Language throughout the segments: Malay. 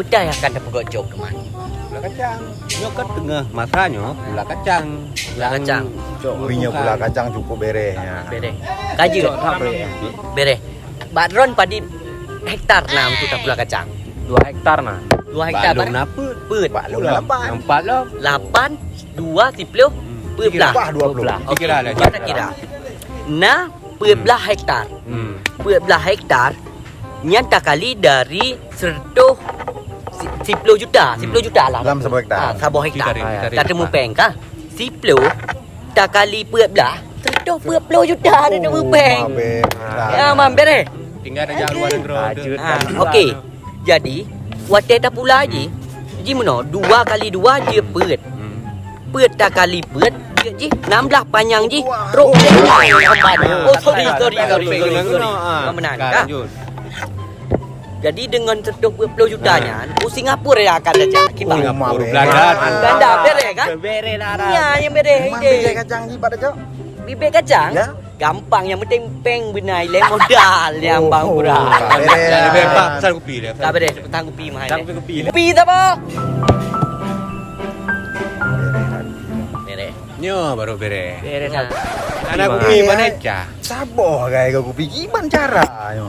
berdayakan dapat gojok ke mana? Pula kacang. Nyo kan tengah masanya pula kacang. Pula kacang. Punya pula kacang cukup berehnya. Bere. Kaji bere. Badron padi hektar nah untuk tak pula kacang. 2 hektar nah. 2 hektar Balung napa? Put. Empat lah. 8 2 10 put belah. 20. Kira lah. Kita kira. Nah, put belah hektar. Put belah hektar nyata kali dari 10 juta. 10 juta lah. Dalam sebuah hektar. Sebuah hektar. Kita Tak temu peng kah? 10 tak kali put belah 10 juta ada temu peng. Ya, mampir. Tinggal ada jalan luar negeri. Okey. Jadi, waktu tak pula je. Ji mana? 2 kali 2 dia put. Put tak kali put dia je 16 panjang je. Rok dia. Oh, sorry. Menang kah? Jadi dengan 10 jutanya, Singapura yang akan saja. Kita ganda bere kan? Bere lah. Ya, yang bere Bibit ide. kacang di pada Cok. Bibit kacang? Ya. Gampang, yang penting peng benai le modal yang bang kurang. Lebih apa? Pasal kopi dia. Tak bere, petang kopi mahal. Tapi kopi. Kopi tak apa? Bere. Nyo baru bere. Bere Nah. Anak kopi mana cah? Saboh kayak kau kopi gimana caranya?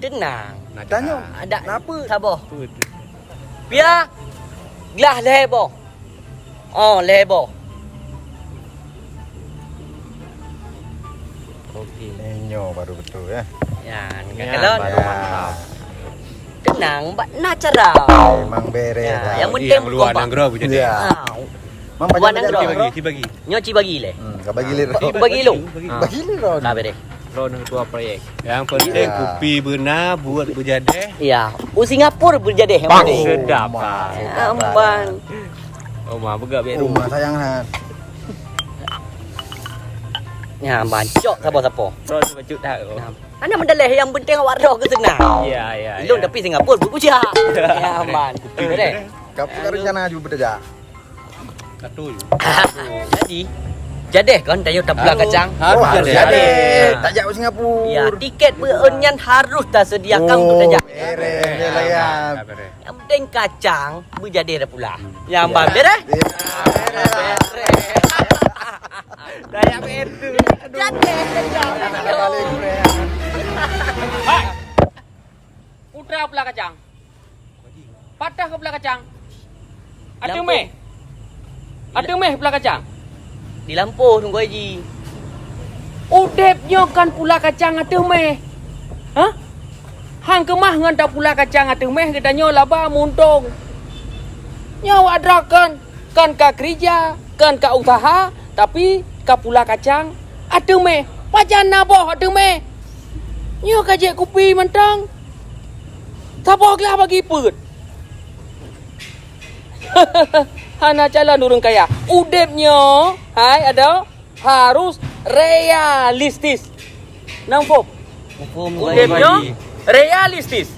Tenang. Tanya. Ada Kenapa? Sabar. Biar gelas lebo. Oh, lebo. Kopi. Nyo baru betul ya. Ya, Ya, kalau baru mantap. tenang, nak cara. Emang bere. Ya, dah. yang penting luar kompak. negeri punya dia. Ya. Ah, Mampu Buat jangan nang jangan, Bagi, bagi. nyoci bagi le. Kau bagi lir. Bagi lu. Bagi lir Ron. Tak bere. Ron ketua proyek. Yang penting Ya. kopi benar buat berjadeh. Ya, Singapura berjadi yang Bang. penting. Sedap, Rumah, Pak. sedap, Ambang. Oh, mah begak biar Rumah sayang Han. Ya, bancok siapa-siapa. Ron bacut dah. Anda mendeleh yang penting awak roh ke senang. Ya, ya. Ilun tapi Singapura berpuja. Ya, ambang. Bere. Kau punya rencana juga berdeja. Satu je. Jadi kan tayo tapla kacang. Harus Harus jadi. jadi. Ya. Tak jauh Singapura. Ya, tiket beunyan harus tak sediakan untuk tajak. Bere. Bere ya. Yang penting kacang berjadi dah pula. Yang ambang bere. Dayak betu. Jadi. Balik bere. Putra pula kacang. Patah ke pula kacang. Ada Lampu. meh. Ada meh pula kacang. Di lampu tunggu Haji. Udepnya kan pula kacang ada meh. Hah? Hang kemah ngan tak pula kacang ada meh katanya laba muntung. Nyawa adrakan kan ka kerja, kan ka usaha, tapi ka pula kacang ada meh. Macam boh ada meh. Nyo kajek kopi mentang. Sabar lah bagi put. Hana jalan urung kaya. Udepnya, hai ada harus realistis. Nampak? Udepnya realistis.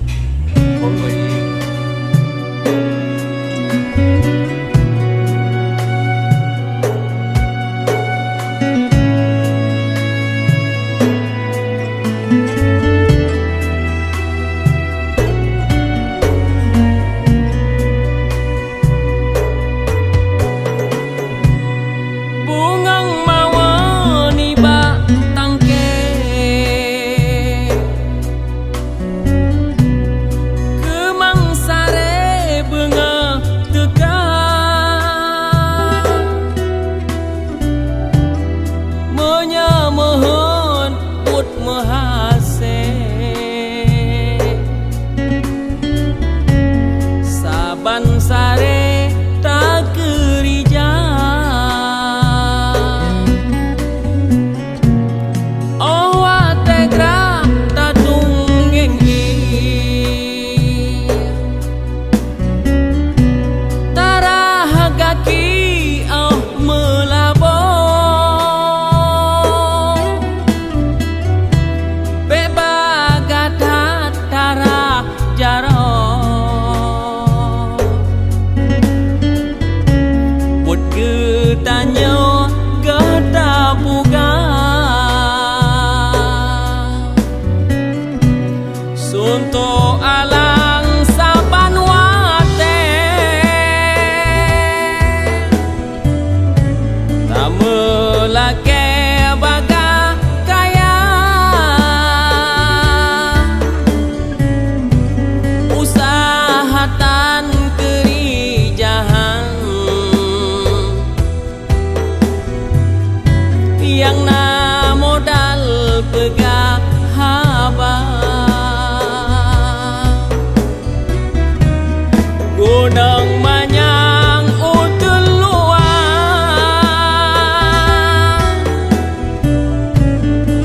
Gunung manyang utul luar,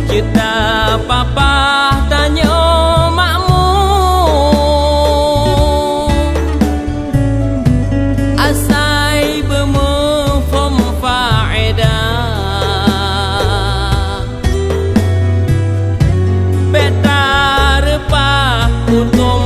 kita papa tanya makmu, asai bermufum faedah, betar pa utum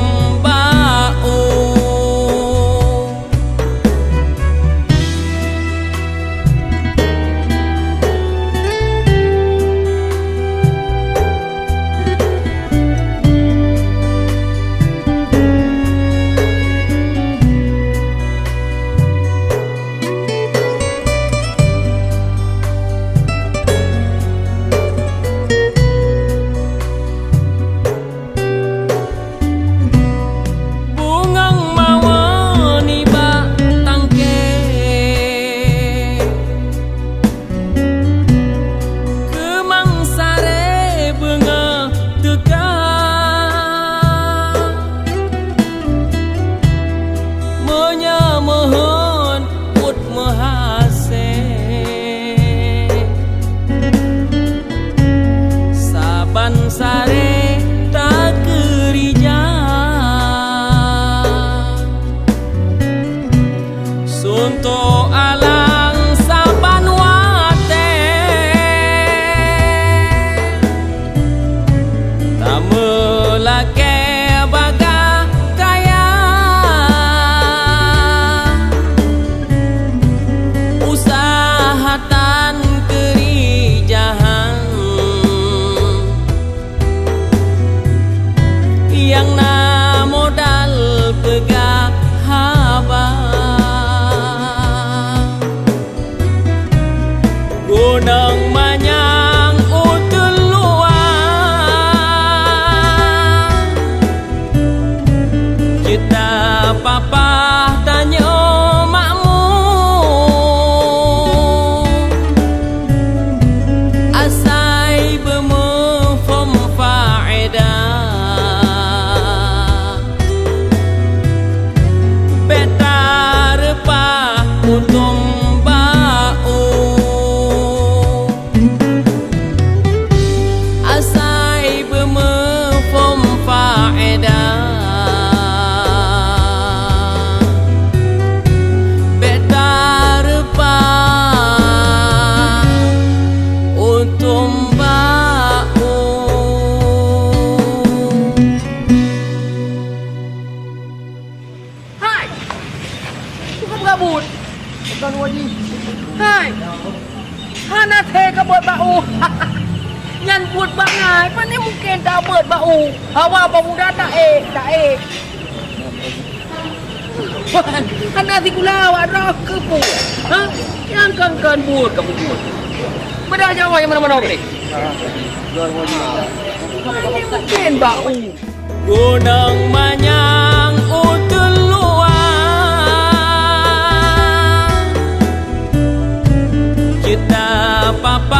sare tak kerja sunto alang saban wate tamelake baga kaya usahatan kerijahan yang na modal pegah haba gunung manyang utul luar, kita papa tanya makmu, asai bermufum faedah, utum bau asai bermufum faedah, betar pa utum bau. Hai, suka bergabut. Bukan wajib. Hai, hana tega buat bau. Nyan buat bangai, mana mungkin tak buat bau. Hawa pemuda tak tak hana si kulau ada kepu. Ha? Yang kan buat kamu buat. Beda Jawa yang mana-mana boleh. Mana mungkin bau. Gunung manyang utul luar, kita papa